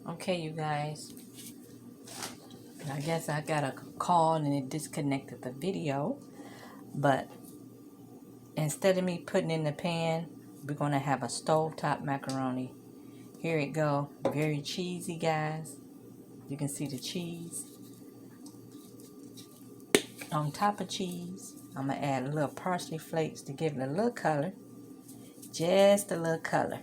Okay, you guys. I guess I got a call and it disconnected the video. But instead of me putting in the pan, we're going to have a stovetop macaroni. Here it go. Very cheesy, guys. You can see the cheese. On top of cheese, I'm going to add a little parsley flakes to give it a little color. Just a little color.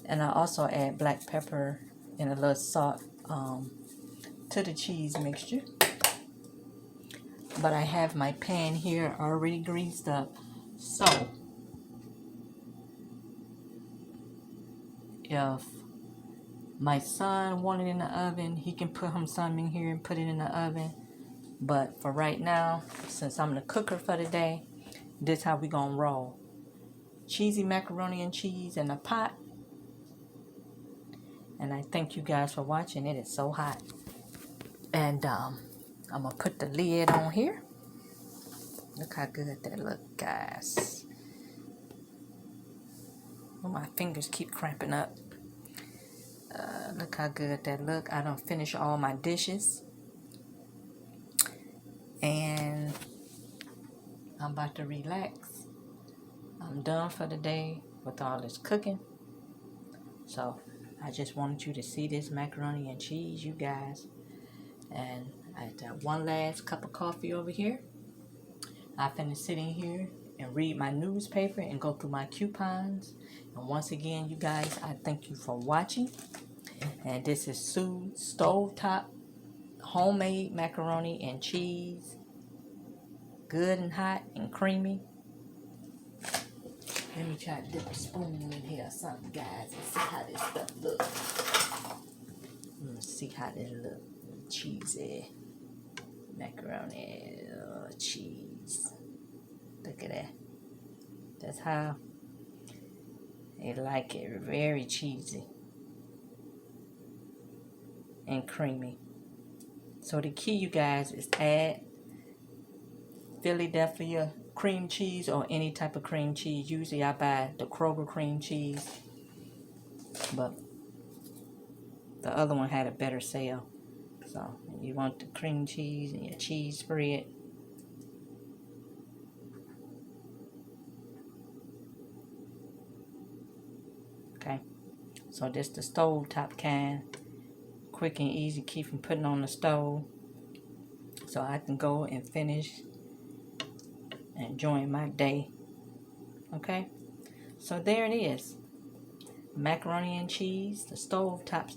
And I also add black pepper and a little salt to the cheese mixture. But I have my pan here already greased up. So, if my son wanted it in the oven, he can put him some in here and put it in the oven. But for right now, since I'm the cooker for the day, this how we gonna roll. Cheesy macaroni and cheese in a pot. And I thank you guys for watching. It is so hot. And I'm gonna put the lid on here. Look how good that look, guys. Oh, my fingers keep cramping up. Look how good that look. I done finished all my dishes. And I'm about to relax. I'm done for the day with all this cooking. So I just wanted you to see this macaroni and cheese, you guys. And I got one last cup of coffee over here. I finna sit in here and read my newspaper and go through my coupons. And once again, you guys, I thank you for watching. And this is Sue's Stovetop homemade macaroni and cheese. Good and hot and creamy. Let me try to dip a spoon in here or something, guys, and see how this stuff looks. Let's see how this looks. Cheesy macaroni, cheese. Look at that. That's how I like it. Very cheesy and creamy. So the key, you guys, is add Philadelphia cream cheese or any type of cream cheese. Usually I buy the Kroger cream cheese, but the other one had a better sale. So you want the cream cheese and your cheese spread. Okay, so this the stovetop kind. Quick and easy, keep from putting on the stove. So I can go and finish enjoying my day. Okay, so there it is. Macaroni and cheese, the stovetop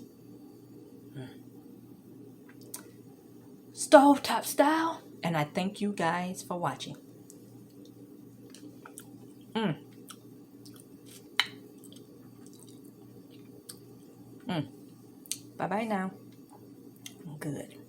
style. And I thank you guys for watching. Bye bye now. Good.